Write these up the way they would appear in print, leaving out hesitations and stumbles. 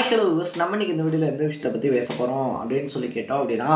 Hello viewers, நம்ம இன்னைக்கு இந்த வீடியோவில் எந்த விஷயத்தை பற்றி பேச போகிறோம் அப்படின்னு சொல்லி கேட்டோம் அப்படின்னா,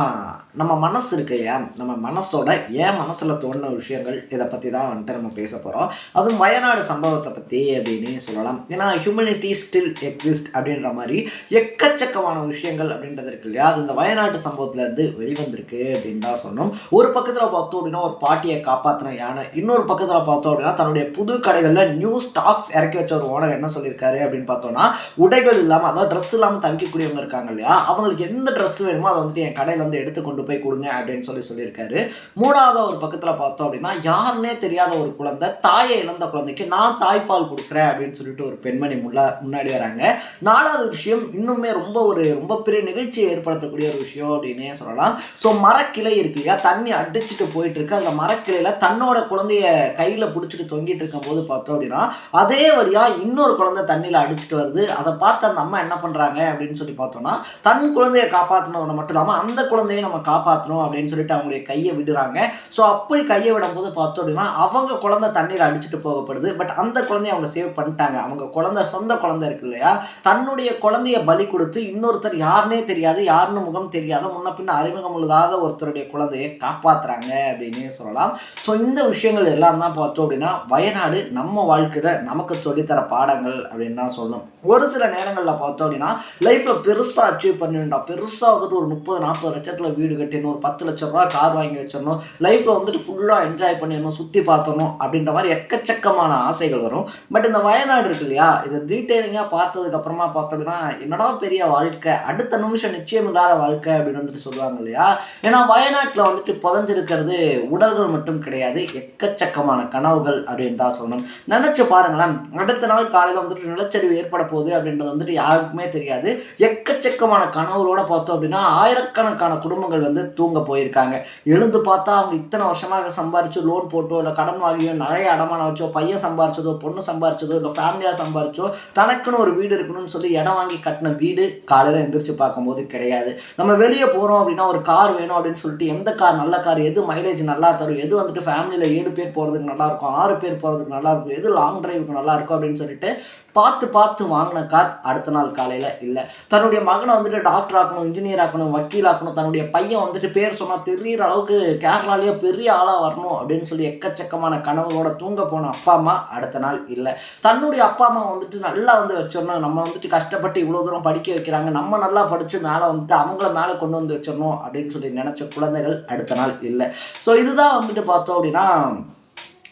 நம்ம மனசு இருக்கு இல்லையா, நம்ம மனசோட ஏன் மனசில் தோணுன விஷயங்கள் இதை பற்றி தான் வந்துட்டு நம்ம பேச போகிறோம். அதுவும் வயநாடு சம்பவத்தை பற்றி அப்படின்னு சொல்லலாம். ஏன்னா ஹியூமனிட்டி ஸ்டில் எக்ஸிஸ்ட் அப்படின்ற மாதிரி எக்கச்சக்கமான விஷயங்கள் அப்படின்றது இருக்கு இல்லையா, அது இந்த வயநாட்டு சம்பவத்துலேருந்து வெளிவந்திருக்கு அப்படின்னு தான் சொன்னோம். ஒரு பக்கத்தில் பார்த்தோம் அப்படின்னா ஒரு பாட்டியை காப்பாற்றின யானை, இன்னொரு பக்கத்தில் பார்த்தோம் அப்படின்னா தன்னுடைய புது கடைகளில் நியூ ஸ்டாக்ஸ் இறக்கி வச்ச ஒரு ஓனர் என்ன சொல்லியிருக்காரு அப்படின்னு பார்த்தோம்னா, உடைகள் இல்லாமல், அதாவது ட்ரெஸ் இல்லாமல் தவிக்கக்கூடியவங்க இருக்காங்க இல்லையா, அவங்களுக்கு எந்த ட்ரெஸ் வேணுமோ அதை வந்துட்டு என் கடையில் வந்து எடுத்து கொண்டு போய் கொடுங்க அப்படின்னு சொல்லியிருக்காரு. மூணாவது ஒரு பக்கத்தில் பார்த்தோம் அப்படின்னா, யாருன்னே தெரியாத ஒரு குழந்தை, தாயை இழந்த குழந்தைக்கு நான் தாய்ப்பால் கொடுக்குறேன் அப்படின்னு சொல்லிட்டு ஒரு பெண்மணி முன்னாடி வராங்க. நாலாவது விஷயம் இன்னுமே ரொம்ப பெரிய நிகழ்ச்சியை ஏற்படுத்தக்கூடிய ஒரு விஷயம் அப்படின்னே சொல்லலாம். ஸோ மரக்கிளை இருக்கு இல்லையா, தண்ணி அடிச்சுட்டு போயிட்டு இருக்கு, அதில் மரக்கிளையில தன்னோட குழந்தைய கையில் பிடிச்சிட்டு தொங்கிட்டு இருக்கும் போது பார்த்தோம் அப்படின்னா அதே வழியா இன்னொரு குழந்தை தண்ணியில் அடிச்சுட்டு வருது. அதை பார்த்து அந்த அம்மா என்ன பண்றாங்க அப்படின்னு சொல்லி பார்த்தோம்னா, தன் குழந்தையை காப்பாற்றினதோட மட்டும் இல்லாமல் அந்த குழந்தையை நம்ம காப்பாற்றணும் அப்படின்னு சொல்லிட்டு அவங்களுடைய கையை விடுறாங்க. ஸோ அப்படி கையை விடும்போது பார்த்தோம் அப்படின்னா அவங்க குழந்தை தண்ணீர் அடிச்சுட்டு போகப்படுது. பட் அந்த குழந்தைய அவங்க சேவ் பண்ணிட்டாங்க. அவங்க குழந்தை, சொந்த குழந்தை இருக்கு இல்லையா, தன்னுடைய குழந்தைய பலி கொடுத்து இன்னொருத்தர் யாருன்னே தெரியாது, யாருன்னு முகம் தெரியாத, முன்ன பின்ன அறிமுகம் இல்லாத ஒருத்தருடைய குழந்தையை காப்பாற்றுறாங்க அப்படின்னு சொல்லலாம். ஸோ இந்த விஷயங்கள் எல்லாம் தான் பார்த்தோம் அப்படின்னா வயநாடு நம்ம வாழ்க்கையில நமக்கு சொல்லித்தர பாடங்கள் அப்படின்னு தான் சொல்லணும். ஒரு சில நேரங்களில் பார்த்தோம் அப்படின்னா லைஃப்பில் பெருசாக அச்சீவ் பண்ணிடணும், பெருசாக வந்துட்டு ஒரு 30-40 லட்சத்தில் வீடு கட்டிடணும், ஒரு 10 லட்ச ரூபா கார் வாங்கி வச்சிடணும், லைஃப்பில் வந்துட்டு ஃபுல்லாக என்ஜாய் பண்ணிடணும், சுற்றி பார்த்தணும் அப்படின்ற மாதிரி எக்கச்சக்கமான ஆசைகள் வரும். பட் இந்த வயநாடு இருக்கு இல்லையா, இதை டீட்டெயிலிங்காக பார்த்ததுக்கு அப்புறமா பார்த்தோம் அப்படின்னா என்னடா பெரிய வாழ்க்கை, அடுத்த நிமிஷம் நிச்சயம் இல்லாத வாழ்க்கை அப்படின்னு வந்துட்டு சொல்லுவாங்க இல்லையா. ஏன்னா வயநாட்டில் வந்துட்டு புதஞ்சிருக்கிறது உடல்கள் மட்டும் கிடையாது, எக்கச்சக்கமான கனவுகள் அப்படின்னு தான் சொல்லணும். நினைச்சு பாருங்களேன், அடுத்த நாள் காலையில் வந்துட்டு நிலச்சரிவு ஏற்பட போகுது அப்படின்றது வந்துட்டு யாருக்குமே தெரியாது. எக்கச்சக்கமான கனவுகளோட பார்த்தோம் அப்படின்னா ஆயிரக்கணக்கான குடும்பங்கள் வந்து தூங்க போயிருக்காங்க. எழுந்து பார்த்தா அவங்க இத்தனை வருஷமாக சம்பாரிச்சு லோன் போட்டோ, இல்லை கடன் வாங்கியோ, நிறைய அடமானம் வச்சோ, பையன் சம்பாரிச்சதோ, பொண்ணு சம்பாரிச்சதோ, இல்லை ஃபேமிலியாக சம்பாரிச்சோ, தனக்குன்னு ஒரு வீடு இருக்கணும்னு சொல்லி இடம் வாங்கி கட்டின வீடு காலையில் எந்திரிச்சு பார்க்கும்போது கிடையாது. நம்ம வெளியே போகிறோம் அப்படின்னா ஒரு கார் வேணும் அப்படின்னு சொல்லிட்டு எந்த கார், நல்ல கார் எது, மைலேஜ் நல்லா தரும், எது வந்துட்டு ஃபேமிலியில் 7 பேர் போகிறதுக்கு நல்லா இருக்கும், 6 பேர் போகிறதுக்கு நல்லா இருக்கும், எது லாங் டிரைவுக்கு நல்லா இருக்கும் அப்படின்னு சொல்லிட்டு பார்த்து வாங்கின கார் அடுத்த நாள் காலையில் இல்லை. தன்னுடைய மகனை வந்துட்டு டாக்டர் ஆக்கணும், இன்ஜினியர் ஆக்கணும், வக்கீல் ஆக்கணும், தன்னுடைய பையன் வந்துட்டு பேர் சொன்னால் தெரிகிற அளவுக்கு கேரளாலேயே பெரிய ஆளாக வரணும் அப்படின்னு சொல்லி எக்கச்சக்கமான கனவுகளோட தூங்க போன அப்பா அம்மா அடுத்த நாள் இல்லை. தன்னுடைய அப்பா அம்மா வந்துட்டு நல்லா வந்து வச்சிடணும், நம்ம வந்துட்டு கஷ்டப்பட்டு இவ்வளோ தூரம் படிக்க வைக்கிறாங்க, நம்ம நல்லா படித்து மேலே வந்துட்டு அவங்கள மேலே கொண்டு வந்து வச்சிடணும் அப்படின்னு சொல்லி நினச்ச குழந்தைகள் அடுத்த நாள் இல்லை. ஸோ இதுதான் வந்துட்டு பார்த்தோம் அப்படின்னா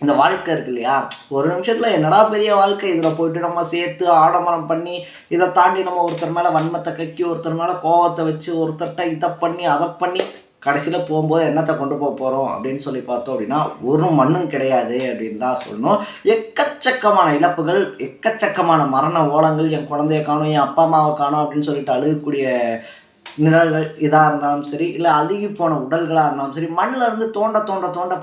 இந்த வாழ்க்கை இருக்கு இல்லையா, ஒரு நிமிஷத்தில் என்னடா பெரிய வாழ்க்கை, இதில் போயிட்டு நம்ம சேர்த்து ஆடம்பரம் பண்ணி, இதை தாண்டி நம்ம ஒருத்தர் மேலே வன்மத்தை கக்கி, ஒருத்தர் மேலே கோவத்தை வச்சு, ஒருத்தர்கிட்ட இதை பண்ணி அதை பண்ணி கடைசியில் போகும்போது என்னத்தை கொண்டு போக போகிறோம் அப்படின்னு சொல்லி பார்த்தோம் அப்படின்னா ஒரு மண்ணும் கிடையாது அப்படின்னு தான் சொல்லணும். எக்கச்சக்கமான இழப்புகள், எக்கச்சக்கமான மரண ஓலங்கள், என் குழந்தைய காணும், என் அப்பா அம்மாவை காணும் அப்படின்னு சொல்லிட்டு அழுகக்கூடிய நிழல்கள் இதாக இருந்தாலும் சரி, இல்லை அழுகி போன உடல்களாக இருந்தாலும் சரி, மண்ணில் இருந்து தோண்ட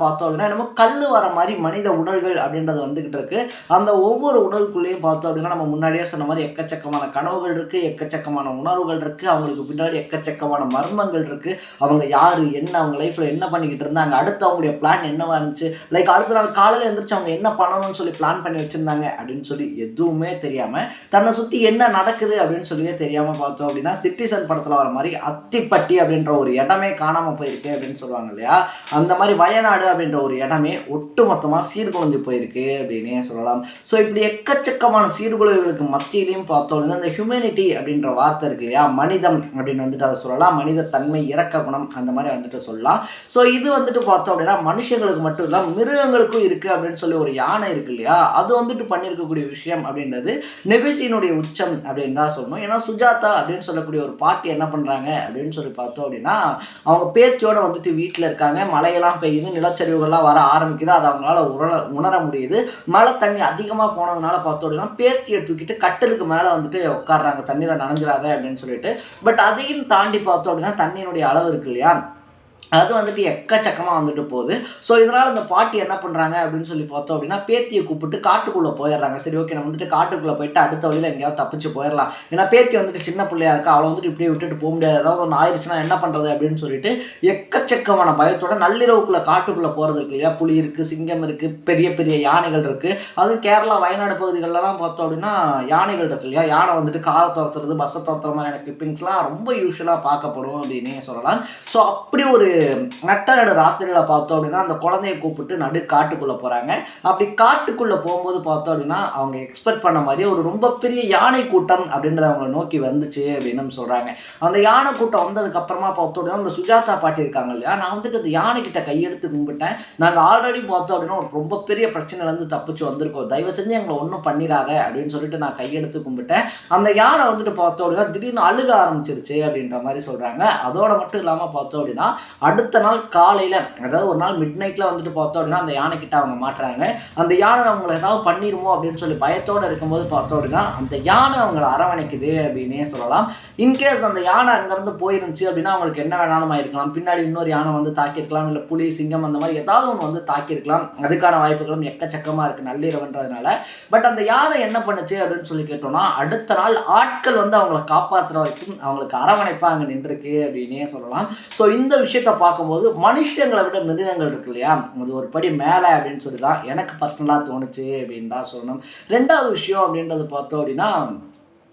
பார்த்தோம் அப்படின்னா நம்ம கல் வர மாதிரி மனித உடல்கள் அப்படின்றது வந்துக்கிட்டு இருக்கு. அந்த ஒவ்வொரு உடலுக்குள்ளேயும் பார்த்தோம் அப்படின்னா நம்ம முன்னாடியே சொன்ன மாதிரி எக்கச்சக்கமான கனவுகள் இருக்குது, எக்கச்சக்கமான உணர்வுகள் இருக்குது, அவங்களுக்கு பின்னாடி எக்கச்சக்கமான மர்மங்கள் இருக்குது. அவங்க யார், என்ன, அவங்க லைஃப்பில் என்ன பண்ணிக்கிட்டு இருந்தாங்க, அடுத்து அவங்களுடைய பிளான் என்னவா இருந்துச்சு, லைக் அடுத்த நாள் காலையில் எழுந்திரிச்சு அவங்க என்ன பண்ணணும்னு சொல்லி பிளான் பண்ணி வச்சுருந்தாங்க அப்படின்னு சொல்லி எதுவுமே தெரியாமல், தன்னை சுற்றி என்ன நடக்குது அப்படின்னு சொல்லியே தெரியாமல் பார்த்தோம் அப்படின்னா சிட்டிசன் படத்தில் வர மாதிரி அத்திப்பட்டி அப்படின்ற ஒரு இடமே காணாம போயிருக்கு அப்படின்னு சொல்லுவாங்க இல்லையா, அந்த மாதிரி வயநாடு அப்படின்ற ஒரு இடமே ஒட்டுமொத்தமா சீர்குலைஞ்சு போயிருக்கு அப்படின்னே சொல்லலாம். ஸோ இப்படி எக்கச்சக்கமான சீர்குலைவுகளுக்கு மத்தியிலையும் பார்த்தோம் இந்த ஹியூமனிட்டி அப்படின்ற வார்த்தை இருக்கு இல்லையா, மனிதம் அப்படின்னு வந்துட்டு அதை சொல்லலாம், மனித தன்மை, இரக்க குணம், அந்த மாதிரி வந்துட்டு சொல்லலாம். ஸோ இது வந்துட்டு பார்த்தோம் அப்படின்னா மனுஷங்களுக்கு மட்டும் இல்லை மிருகங்களுக்கும் இருக்கு அப்படின்னு சொல்லி ஒரு யானை இருக்கு இல்லையா, அது வந்துட்டு பண்ணியிருக்கக்கூடிய விஷயம் அப்படின்றது நிகழ்ச்சியினுடைய உச்சம் அப்படின்னு தான் சொல்லணும். ஏன்னா சுஜாதா அப்படின்னு சொல்லக்கூடிய ஒரு பாட்டி என்ன பண்றாங்க அப்படின்னு சொல்லி பார்த்தோம் அப்படின்னா அவங்க பேத்தியோட வந்துட்டு வீட்டில் இருக்காங்க, மழையெல்லாம் பெய்யுது, நிலச்சரிவுகள்லாம் வர ஆரம்பிக்குது, அதை அவங்களால உணர முடியுது. மழை தண்ணி அதிகமாக போனதுனால பார்த்தோம் அப்படின்னா பேத்தியை தூக்கிட்டு கட்டலுக்கு மேலே வந்துட்டு உட்காடுறாங்க, தண்ணீரை நனைஞ்சிடாத அப்படின்னு சொல்லிட்டு. பட் அதையும் தாண்டி பார்த்தோம் அப்படின்னா தண்ணியினுடைய அளவு இருக்கு இல்லையா, அது வந்துட்டு எக்கச்சக்கமாக வந்துட்டு போகுது. ஸோ இதனால் இந்த பாட்டி என்ன பண்ணுறாங்க அப்படின்னு சொல்லி பார்த்தோம் அப்படின்னா, பேத்தியை கூப்பிட்டு காட்டுக்குள்ளே போயிடுறாங்க. சரி ஓகே, நம்ம வந்துட்டு காட்டுக்குள்ளே போயிட்டு அடுத்த வழியில் எங்கேயாவது தப்பிச்சு போயிடலாம். ஏன்னா பேத்தி வந்துட்டு சின்ன பிள்ளையா இருக்கா, அவளை வந்துட்டு இப்படியே விட்டுட்டு போக முடியாது. ஏதாவது ஒன்று ஆயிடுச்சுன்னா என்ன பண்ணுறது அப்படின்னு சொல்லிட்டு எக்கச்சக்கமான பயத்தோட நள்ளிரவுக்குள்ளே காட்டுக்குள்ளே போகிறது இருக்கு இல்லையா. புலி இருக்குது, சிங்கம் இருக்குது, பெரிய பெரிய யானைகள் இருக்குது. அதுவும் கேரளா வயநாடு பகுதிகளெலாம் பார்த்தோம் அப்படின்னா யானைகள் இருக்கு இல்லையா. யானை வந்துட்டு காரை துரத்துறது, பஸ்ஸை துரத்துற மாதிரியான கிளிப்பிங்ஸ்லாம் ரொம்ப யூஸ்வலாக பார்க்கப்படும் அப்படின்னே சொல்லலாம். ஸோ அப்படி ஒரு நட்ட ராத்திரியில பார்த்தோம் அப்படின்னா அந்த குழந்தைய கூப்பிட்டு நடு காட்டுக்குள்ள போறாங்க. அப்படி காட்டுக்குள்ள போகும்போது பார்த்தோம் அப்படின்னா அவங்க எக்ஸ்பெக்ட் பண்ண மாதிரி ஒரு ரொம்ப பெரிய யானை கூட்டம் அப்படின்றத அவங்களை நோக்கி வந்துச்சு அப்படின்னு சொல்றாங்க. அந்த யானை கூட்டம் வந்ததுக்கு அப்புறமா பார்த்தோம் அப்படின்னா அந்த சுஜாதா பாட்டி இருக்காங்க இல்லையா, நான் வந்துட்டு அந்த யானை கிட்ட கையெடுத்து கும்பிட்டேன். நாங்கள் ஆல்ரெடி பார்த்தோம் அப்படின்னா ஒரு ரொம்ப பெரிய பிரச்சனையில இருந்து தப்பிச்சு வந்திருக்கோம், தயவு செஞ்சு எங்களை ஒன்றும் பண்ணிடாத அப்படின்னு சொல்லிட்டு நான் கையெடுத்து கும்பிட்டேன். அந்த யானை வந்துட்டு பார்த்தோம் அப்படின்னா திடீர்னு அழுக ஆரம்பிச்சிருச்சு அப்படின்ற மாதிரி சொல்றாங்க. அதோட மட்டும் இல்லாமல் பார்த்தோம் அப்படின்னா அடுத்த நாள் காலையில், அதாவது ஒரு நாள் மிட் நைட்டில் வந்துட்டு பார்த்தோம் அப்படின்னா அந்த யானை கிட்ட அவங்க மாட்டுறாங்க. அந்த யானை அவங்களை ஏதாவது பண்ணிடுமோ அப்படின்னு சொல்லி பயத்தோடு இருக்கும்போது பார்த்தோம் அப்படின்னா அந்த யானை அவங்களை அரவணைக்குது அப்படின்னே சொல்லலாம். இன்கேஸ் அந்த யானை அங்கேருந்து போயிருந்துச்சு அப்படின்னா அவங்களுக்கு என்ன வேணாலும் ஆயிருக்கலாம். பின்னாடி இன்னொரு யானை வந்து தாக்கியிருக்கலாம், இல்லை புலி, சிங்கம் அந்த மாதிரி ஏதாவது ஒன்று வந்து தாக்கியிருக்கலாம். அதுக்கான வாய்ப்புகளும் எக்கச்சக்கமாக இருக்குது நள்ளிரவுன்றதுனால. பட் அந்த யானை என்ன பண்ணுச்சு அப்படின்னு சொல்லி கேட்டோம்னா அடுத்த நாள் ஆட்கள் வந்து அவங்களை காப்பாற்றுற வரைக்கும் அவங்களுக்கு அரவணைப்பாக அங்கே நின்றுருக்கு அப்படின்னே சொல்லலாம். ஸோ இந்த விஷயத்தை பார்க்கும்போது மனுஷங்களை விட மிருகங்கள் இருக்கு இல்லையா, அது ஒரு படி மேலே அப்படின்னு சொல்லி தான் எனக்கு பர்சனலாக தோணுச்சு அப்படின்னு தான் சொல்லணும். ரெண்டாவது விஷயம் அப்படின்றது பார்த்தோம் அப்படின்னா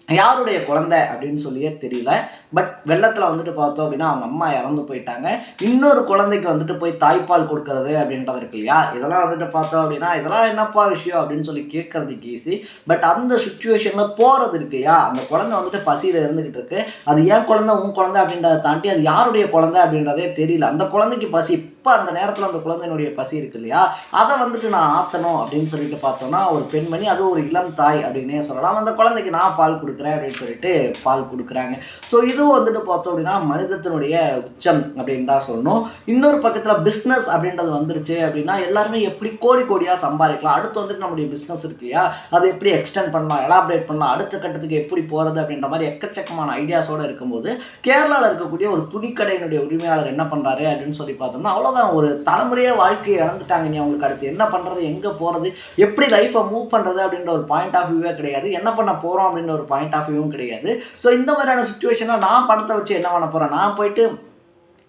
யாருடைய குழந்தை அப்படின்னு சொல்லியே தெரியல. பட் வெள்ளத்தில் வந்துட்டு பார்த்தோம் அப்படின்னா அவங்க அம்மா இறந்து போயிட்டாங்க. இன்னொரு குழந்தைக்கு வந்துட்டு போய் தாய்ப்பால் கொடுக்கறது அப்படின்றது இருக்கு இல்லையா, இதெல்லாம் வந்துட்டு பார்த்தோம் அப்படின்னா இதெல்லாம் என்னப்பா விஷயம் அப்படின்னு சொல்லி கேட்கறதுக்கு ஈஸி. பட் அந்த சுச்சுவேஷனில் போகிறது இருக்கு இல்லையா, அந்த குழந்தை வந்துட்டு பசியில் இருந்துகிட்டு இருக்கு. அது ஏன் குழந்தை உன் குழந்தை அப்படின்றத தாண்டி அது யாருடைய குழந்தை அப்படின்றதே தெரியல. அந்த குழந்தைக்கு பசி, இப்போ அந்த நேரத்தில் அந்த குழந்தையினுடைய பசி இருக்கு இல்லையா, அதை வந்துட்டு நான் ஆற்றணும் அப்படின்னு சொல்லிட்டு பார்த்தோன்னா ஒரு பெண்மணி, அது ஒரு இளம் தாய் அப்படின்னே சொல்லலாம், அந்த குழந்தைக்கு நான் பால் கொடுக்குறேன் அப்படின்னு சொல்லிட்டு பால் கொடுக்குறாங்க. ஸோ இதுவும் வந்துட்டு பார்த்தோம் அப்படின்னா மனிதத்தினுடைய உச்சம் அப்படின்னு தான் சொல்லணும். இன்னொரு பக்கத்தில் பிஸ்னஸ் அப்படின்றது வந்துருச்சு அப்படின்னா எல்லாருமே எப்படி கோடி கோடியாக சம்பாதிக்கலாம், அடுத்து வந்துட்டு நம்முடைய பிஸ்னஸ் இருக்கு இல்லையா அதை எப்படி எக்ஸ்டெண்ட் பண்ணலாம், எலாபரேட் பண்ணலாம், அடுத்த கட்டத்துக்கு எப்படி போகிறது அப்படின்ற மாதிரி எக்கச்சக்கமான ஐடியாஸோடு இருக்கும்போது கேரளாவில் இருக்கக்கூடிய ஒரு துணிக்கடையினுடைய உரிமையாளர் என்ன பண்ணுறாரு அப்படின்னு சொல்லி பார்த்தோம்னா அவ்வளோதான், ஒரு தலைமுறையே வாழ்க்கையை இழந்துட்டாங்க. நீ அவங்களுக்கு அடுத்து என்ன பண்ணுறது, எங்கே போகிறது, எப்படி லைஃப்பை மூவ் பண்ணுறது அப்படின்ற ஒரு பாயிண்ட் ஆஃப் வியூவே கிடையாது. என்ன பண்ண போகிறோம் அப்படின்ற ஒரு பாயிண்ட் ஆஃப் வியூவும் கிடையாது. ஸோ இந்த மாதிரியான சுச்சுவேஷனில் நான் பணத்தை வச்சு என்ன பண்ண போகிறேன், நான் போயிட்டு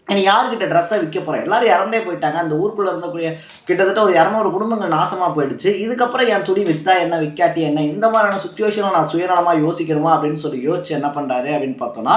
நீ யார்கிட்ட ட்ரெஸ்ஸை விற்க போகிறேன், எல்லாரும் இறந்தே போயிட்டாங்க. அந்த ஊருக்குள்ளே இருந்தக்கூடிய கிட்டத்தட்ட ஒரு 200 குடும்பங்கள் நாசமாக போயிடுச்சு. இதுக்கப்புறம் என் துணி விற்றா என்ன, விற்காட்டி என்ன, இந்த மாதிரியான சுச்சுவேஷனில் நான் சுயநலமாக யோசிக்கணுமா அப்படின்னு சொல்லி யோசிச்சு என்ன பண்ணுறாரு அப்படின்னு பார்த்தோன்னா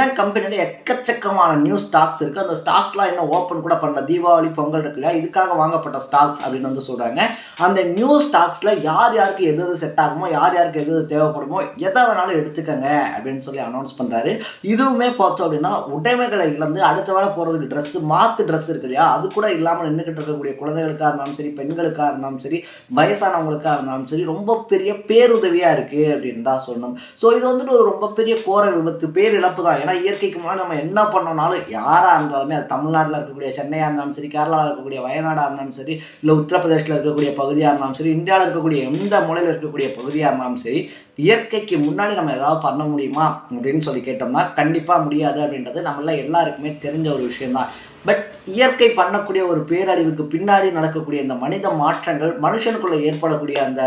என் கம்பெனியில் எக்கச்சக்கமான நியூ ஸ்டாக்ஸ் இருக்குது. அந்த ஸ்டாக்ஸ்லாம் இன்னும் ஓப்பன் கூட பண்ணல, தீபாவளி பொங்கல் இருக்கு இல்லையா, இதுக்காக வாங்கப்பட்ட ஸ்டாக்ஸ் அப்படின்னு வந்து சொல்கிறாங்க. அந்த நியூ ஸ்டாக்ஸில் யார் யாருக்கு எது எது செட் ஆகுமோ, யார் யாருக்கு எது எது தேவைப்படுமோ எதை வேணாலும் எடுத்துக்கங்க அப்படின்னு சொல்லி அனௌன்ஸ் பண்ணுறாரு. இதுவுமே பார்த்தோம் அப்படின்னா உடைமைகளை இழந்து அடுத்த வேலை போகிறதுக்கு ட்ரெஸ்ஸு, மாற்று ட்ரெஸ் இருக்கு இல்லையா, அது கூட இல்லாமல் நின்றுக்கிட்டு இருக்கக்கூடிய குழந்தைகளுக்காக இருந்தாலும் சரி, பெண்களுக்காக இருந்தாலும் சரி, வயசானவங்களுக்காக இருந்தாலும் சரி ரொம்ப பெரிய பேருதவியாக இருக்குது அப்படின்னு தான் சொல்லணும். ஸோ இது வந்துட்டு ஒரு ரொம்ப பெரிய கோர விபத்து, பேரிழப்பு தான். ஏன்னா இயற்கைக்கு முன்னாடி நம்ம என்ன பண்ணோம்னாலும் யாராக இருந்தாலுமே, அது தமிழ்நாட்டில் இருக்கக்கூடிய சென்னையாக இருந்தாலும் சரி, கேரளாவில் இருக்கக்கூடிய வயநாடாக இருந்தாலும் சரி, இல்லை உத்தரப்பிரதேசில் இருக்கக்கூடிய பகுதியாக இருந்தாலும் சரி, இந்தியாவில் இருக்கக்கூடிய எந்த மூலையில் இருக்கக்கூடிய பகுதியாக இருந்தாலும் சரி, இயற்கைக்கு முன்னாடி நம்ம ஏதாவது பண்ண முடியுமா அப்படின்னு சொல்லி கேட்டோம்னா கண்டிப்பாக முடியாது அப்படின்றது நம்மள எல்லாருக்குமே தெரிஞ்ச ஒரு விஷயம்தான். பட் இயற்கை பண்ணக்கூடிய ஒரு பேரழிவுக்கு பின்னாடி நடக்கக்கூடிய இந்த மனித மாற்றங்கள், மனுஷனுக்குள்ளே ஏற்படக்கூடிய அந்த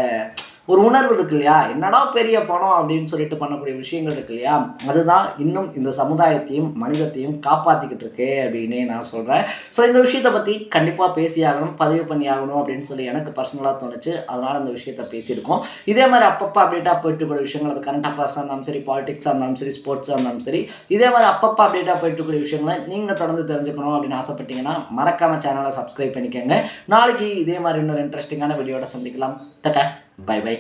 ஒரு உணர்வு இருக்கு இல்லையா, என்னடா பெரிய பணம் அப்படின்னு சொல்லிட்டு பண்ணக்கூடிய விஷயங்கள் இருக்கு இல்லையா, அதுதான் இன்னும் இந்த சமுதாயத்தையும் மனிதத்தையும் காப்பாற்றிக்கிட்டு இருக்கு அப்படின்னே நான் சொல்கிறேன். ஸோ இந்த விஷயத்தை பற்றி கண்டிப்பாக பேசி ஆகணும், பதிவு பண்ணி ஆகணும் அப்படின்னு சொல்லி எனக்கு பர்சனலாக தோணுச்சு. அதனால் இந்த விஷயத்தை பேசியிருக்கோம். இதே மாதிரி அப்பப்போ அப்டேட்டாக போயிட்டு இருக்கக்கூடிய விஷயங்கள், அது கரண்ட் அஃபேர்ஸாக இருந்தாலும் சரி, பாலிடிக்ஸாக இருந்தாலும் சரி, ஸ்போர்ட்ஸாக இருந்தாலும் சரி, இதே மாதிரி அப்பப்போ அப்டேட்டாக போயிட்டு இருக்கக்கூடிய விஷயங்களை நீங்கள் தொடர்ந்து தெரிஞ்சுக்கணும் அப்படின்னு ஆசைப்பட்டீங்கன்னா மறக்காமல் சேனலை சப்ஸ்கிரைப் பண்ணிக்கோங்க. நாளைக்கு இதே மாதிரி இன்னொரு இன்ட்ரெஸ்டிங்கான வீடியோட சந்திக்கலாம். தக்க பை பை.